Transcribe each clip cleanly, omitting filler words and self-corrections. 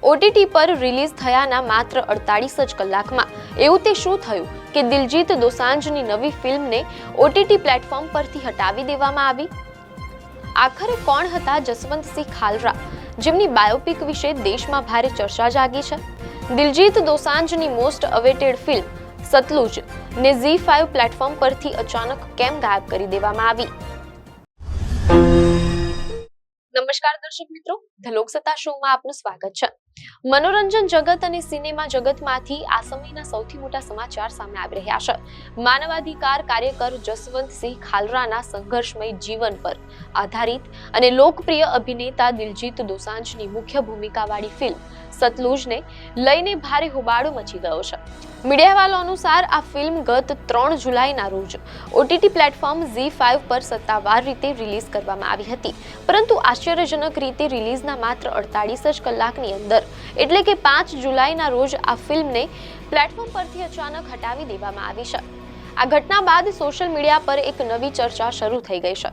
OTT પર release થયાના માત્ર 48 જ કલાકમાં એવું તે શું થયું કે દિલજીત દોસાંજની નવી ફિલ્મને ઓટીટી પ્લેટફોર્મ પરથી હટાવી દેવામાં આવી? આખરે કોણ હતા જસવંતસિંહ ખાલરા, જેમની બાયોપિક વિશે દેશમાં ભારે ચર્ચા જાગી છે? Diljit દોસાંજની most awaited film Sutlej ને ZEE5 પ્લેટફોર્મ પરથી અચાનક કેમ ગાયબ કરી દેવામાં આવી? નમસ્કાર દર્શક મિત્રો, ધ લોકસત્તા શોમાં આપનું સ્વાગત છે. મનોરંજન જગત અને સિનેમા જગતમાંથી આ સમયના સૌથી મોટા સમાચાર સામે આવી રહ્યા છે. માનવાધિકાર કાર્યકર જસવંતસિંહ ખાલરાના સંઘર્ષમય જીવન પર આધારિત અને લોકપ્રિય અભિનેતા દિલજીત દોસાંજની મુખ્ય ભૂમિકાવાળી ફિલ્મ સતલુજને લઈને ભારે હોબાળો મચી ગયો છે. મીડિયાવાલો અનુસાર આ ફિલ્મ ગત 3 જુલાઈના રોજ ઓટીટી પ્લેટફોર્મ ZEE5 પર સત્તાવાર રીતે રિલીઝ કરવામાં આવી હતી, પરંતુ આશ્ચર્યજનક રીતે રિલીઝના માત્ર 48 જ કલાકની અંદર એટલે કે 5 જુલાઈના રોજ આ ફિલ્મને પ્લેટફોર્મ પરથી અચાનક હટાવી દેવામાં આવી છે. આ ઘટના બાદ સોશિયલ મીડિયા પર એક નવી ચર્ચા શરૂ થઈ ગઈ છે.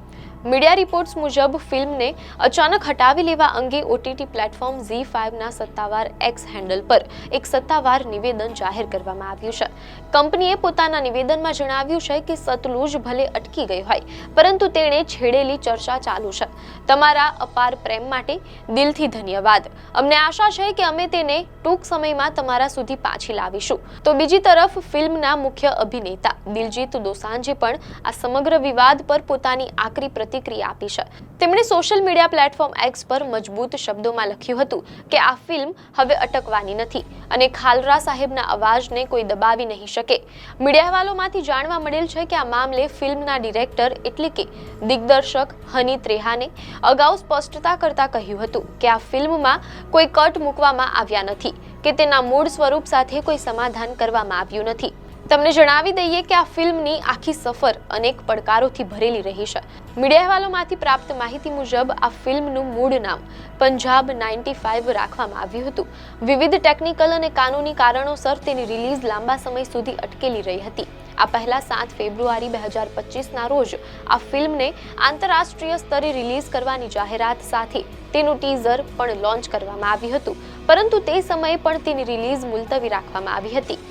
મીડિયા રિપોર્ટ્સ મુજબ ફિલ્મને અચાનક હટાવી લેવા અંગે ઓટીટી પ્લેટફોર્મ ZEE5ના સત્તાવાર એક્સ હેન્ડલ પર એક સત્તાવાર નિવેદન જાહેર કરવામાં આવ્યું છે. કંપનીએ પોતાના નિવેદનમાં જણાવ્યું છે કે સતલુજ ભલે અટકી ગઈ હોય, પરંતુ તેણે છેડેલી ચર્ચા ચાલુ છે. તમારા અપાર પ્રેમ માટે દિલથી ધન્યવાદ. અમને આશા છે કે અમે તેને ટૂંક સમયમાં તમારા સુધી પાછી લાવીશું. તો બીજી તરફ ફિલ્મના મુખ્ય અભિનેતા દિલજીત દોસાંજે પણ આ સમગ્ર વિવાદ પર પોતાની આકરી પ્રતિક્રિયા આપી છે. તેમણે સોશિયલ મીડિયા પ્લેટફોર્મ એક્સ પર મજબૂત શબ્દોમાં લખ્યું હતું કે આ ફિલ્મ હવે અટકવાની નથી અને ખાલરા સાહેબના અવાજને કોઈ દબાવી નહીં શકે. મીડિયાવાલોમાંથી જાણવા મળેલ છે કે આ મામલે ફિલ્મના ડિરેક્ટર એટલે કે દિગ્દર્શક હનીત રેહાને અગાઉ સ્પષ્ટતા કરતા કહ્યું હતું કે આ ફિલ્મમાં કોઈ કટ મૂકવામાં આવ્યા નથી કે તેના મૂળ સ્વરૂપ સાથે કોઈ સમાધાન કરવામાં આવ્યું નથી. તમને જણાવી દઈએ કે આ ફિલ્મની આખી સફર અનેક પડકારોથી ભરેલી રહી છે. મીડિયાવાલોમાંથી પ્રાપ્ત માહિતી મુજબ આ ફિલ્મનું મૂળ નામ પંજાબ 95 રાખવામાં આવ્યું હતું. વિવિધ ટેકનિકલ અને કાનૂની કારણોસર તેની રિલીઝ લાંબા સમય સુધી અટકેલી રહી હતી. આ પહેલા 7 ફેબ્રુઆરી 2025ના રોજ આ ફિલ્મને આંતરરાષ્ટ્રીય સ્તરે રિલીઝ કરવાની જાહેરાત સાથે તેનું ટીઝર પણ લોન્ચ કરવામાં આવ્યું હતું, પરંતુ તે સમયે પણ તેની રિલીઝ મુલતવી રાખવામાં આવી હતી.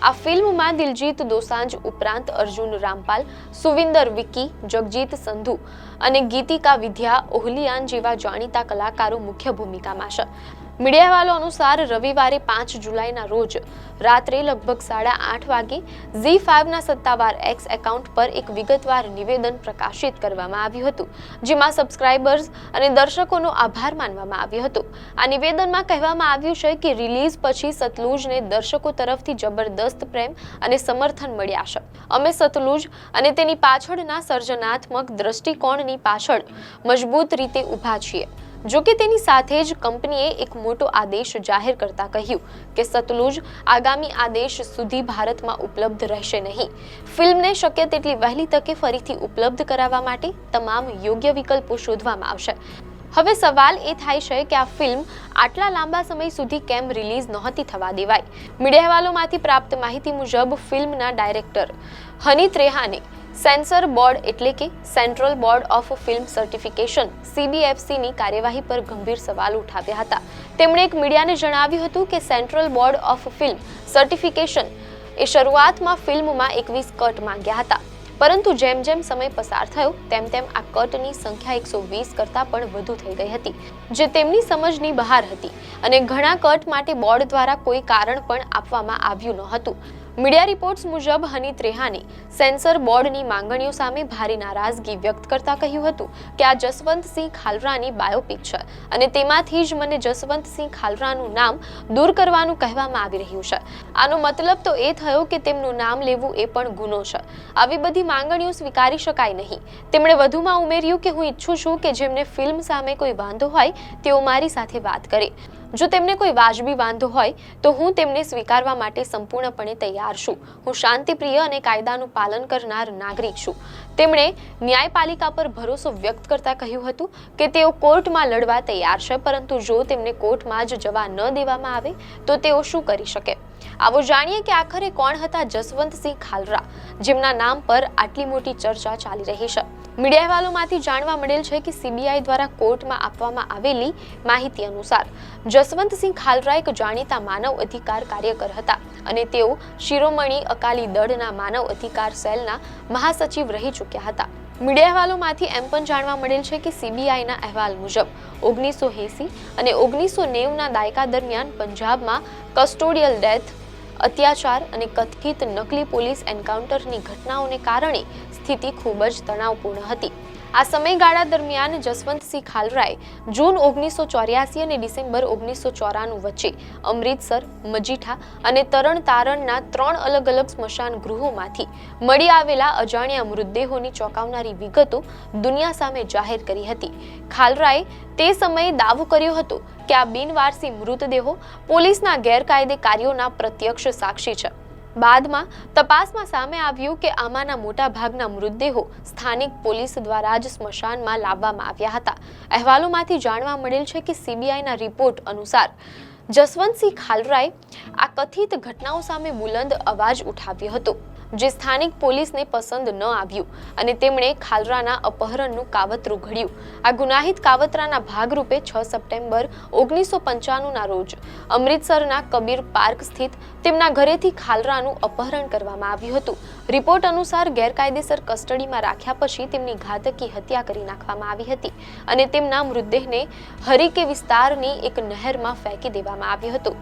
આ ફિલ્મમાં દિલજીત દોસાંજ ઉપરાંત અર્જુન રામપાલ, સુવિન્દર વિકી, જગજીત સંધુ અને ગીતિકા વિદ્યા ઓહલિયાન જેવા જાણીતા કલાકારો મુખ્ય ભૂમિકામાં છે. મીડિયાવાલો અનુસાર રવિવારે 5 જુલાઈના રોજ રાત્રે લગભગ 8:30 વાગે ZEE5ના સત્તાવાર એક્સ એકાઉન્ટ પર એક વિગતવાર નિવેદન પ્રકાશિત કરવામાં આવ્યું હતું, જેમાં સબસ્ક્રાઇબર્સ અને દર્શકોનો આભાર માનવામાં આવ્યો હતો. આ નિવેદનમાં કહેવામાં આવ્યું છે કે રિલીઝ પછી સતલુજને દર્શકો તરફથી જબરદસ્ત પ્રેમ અને સમર્થન મળ્યા છે. અમે સતલુજ અને તેની પાછળના સર્જનાત્મક દ્રષ્ટિકોણની પાછળ મજબૂત રીતે ઊભા છીએ. જો કે તેની સાથે જ કંપનીએ એક મોટો આદેશ જાહેર કરતા કહ્યું કે સતલુજ આગામી આદેશ સુધી ભારતમાં ઉપલબ્ધ રહેશે નહીં. ફિલ્મને શક્ય તેટલી વહેલી તકે ફરીથી ઉપલબ્ધ કરાવવા માટે તમામ યોગ્ય વિકલ્પો શોધવામાં આવશે. હવે સવાલ એ થાય છે કે આ ફિલ્મ આટલા લાંબા સમય સુધી કેમ રિલીઝ નહોતી થવા દેવાઈ? મીડિયાવાલોમાંથી પ્રાપ્ત માહિતી મુજબ ફિલ્મના ડાયરેક્ટર હનીત રેહાને સેન્સર બોર્ડ એટલે કે Central Board of Film Certification CBFCની કાર્યવાહી પર ગંભીર સવાલ ઉઠાવ્યા હતા. તેમણે એક મીડિયાને જણાવ્યું હતું કે Central Board of Film Certification એ શરૂઆતમાં ફિલ્મમાં 21 કટ માંગ્યા હતા, પરંતુ જેમ જેમ સમય પસાર થયો તેમ તેમ આ કટની સંખ્યા 120 કરતાં પણ વધુ થઈ ગઈ હતી, જે તેમની સમજની બહાર હતી અને ઘણા કટ માટે બોર્ડ દ્વારા કોઈ કારણ પણ આપવામાં આવ્યું ન હતું. મીડિયા રિપોર્ટ્સ મુજબ હનીત રેહાને સેન્સર બોર્ડની માંગણીઓ સામે ભારે નારાજગી વ્યક્ત કરતા કહ્યું હતું કે આ જસવંતસિંહ ખાલરાની બાયોપિક છે અને તેમાંથી જ મને જસવંતસિંહ ખાલરાનું નામ દૂર કરવાનું કહેવામાં આવી રહ્યું છે. આનો મતલબ તો એ થયો કે તેમનું નામ લેવું એ પણ ગુનો છે. આવી બધી માંગણીઓ સ્વીકારી શકાય નહીં. તેમણે વધુમાં ઉમેર્યું કે હું ઈચ્છું છું કે જેમને ફિલ્મ સામે કોઈ વાંધો હોય તેઓ મારી સાથે વાત કરે. જો તેમને કોઈ વાજબી વાંધો હોય તો હું તેમને સ્વીકારવા માટે સંપૂર્ણપણે તૈયાર છું. હું શાંતિપ્રિય અને કાયદાનું પાલન કરનાર નાગરિક છું. તેમણે ન્યાયપાલિકા પર ભરોસો વ્યક્ત કરતા કહ્યું હતું કે તેઓ કોર્ટમાં લડવા તૈયાર છે, પરંતુ જો તેમને કોર્ટમાં જ જવા ન દેવામાં આવે તો તેઓ શું કરી શકે? આવો જાણીએ કે આખરે કોણ હતા જસવંતસિંહ ખાલરા, જેમના નામ પર આટલી મોટી ચર્ચા ચાલી રહી છે. મીડિયા અહેવાલોમાંથી જાણવા મળેલ છે કે સીબીઆઈ દ્વારા કોર્ટમાં આપવામાં આવેલી માહિતી અનુસાર જસવંતસિંહ ખાલરા એક જાણીતા માનવ અધિકાર કાર્યકર હતા અને તેઓ શિરોમણી અકાલી દળના માનવ અધિકાર સેલના મહાસચિવ રહી ચૂક્યા હતા. મીડિયા અહેવાલોમાંથી એમ પણ જાણવા મળેલ છે કે સીબીઆઈના અહેવાલ મુજબ 1980 અને 1990ના દાયકા દરમિયાન પંજાબમાં કસ્ટોડિયલ ડેથ, અત્યાચાર અને કથિત નકલી પોલીસ એન્કાઉન્ટરની ઘટનાઓને કારણે સ્થિતિ ખૂબ જ તણાવપૂર્ણ હતી. આ સમયગાળા દરમિયાન જસવંતસિંહ ખાલરાએ જૂન 1984 અને ડિસેમ્બર 1994 વચ્ચે અમૃતસર, મજીઠા અને તરણ તારણના 3 અલગ અલગ સ્મશાન ગૃહોમાંથી મળી આવેલા અજાણ્યા મૃતદેહોની ચોંકાવનારી વિગતો દુનિયા સામે જાહેર કરી હતી. ખાલરાએ તે સમયે દાવો કર્યો હતો કે આ બિનવારસી મૃતદેહો પોલીસના ગેરકાયદે કાર્યોના પ્રત્યક્ષ સાક્ષી છે. બાદમાં તપાસમાં સામે આવ્યું કે આમાંના મોટા ભાગના મૃતદેહો સ્થાનિક પોલીસ દ્વારા જ સ્મશાનમાં લાવવામાં આવ્યા હતા. અહેવાલોમાંથી જાણવા મળેલ છે કે સીબીઆઈના રિપોર્ટ અનુસાર જસવંતસિંહ ખાલરાએ આ કથિત ઘટનાઓ સામે બુલંદ અવાજ ઉઠાવ્યો હતો, જે સ્થાનિક પોલીસને પસંદ ન આવ્યું અને તેમણે ખાલરાના અપહરણનું કાવતરું ઘડ્યું. આ ગુનાહિત કાવતરાના ભાગરૂપે 6 સપ્ટેમ્બર 1995ના રોજ અમૃતસરના કબીર પાર્ક સ્થિત તેમના ઘરેથી ખાલરાનું અપહરણ કરવામાં આવ્યું હતું. રિપોર્ટ અનુસાર ગેરકાયદેસર કસ્ટડીમાં રાખ્યા પછી તેમની ઘાતકી હત્યા કરી નાખવામાં આવી હતી અને તેમના મૃતદેહને હરીકે વિસ્તારની એક નહેરમાં ફેંકી દેવામાં આવ્યો હતો.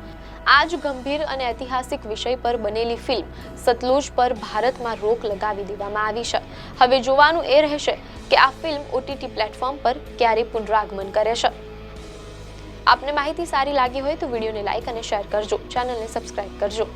આ જ ગંભીર અને ઐતિહાસિક વિષય પર બનેલી ફિલ્મ સતલુજ પર ભારતમાં રોક લગાવી દેવામાં આવી છે. હવે જોવાનું એ રહેશે કે આ ફિલ્મ OTT પ્લેટફોર્મ પર ક્યારે પુનરાગમન કરે છે. આપને માહિતી સારી લાગી હોય તો વિડીયોને લાઈક અને શેર કરજો, ચેનલને સબસ્ક્રાઇબ કરજો.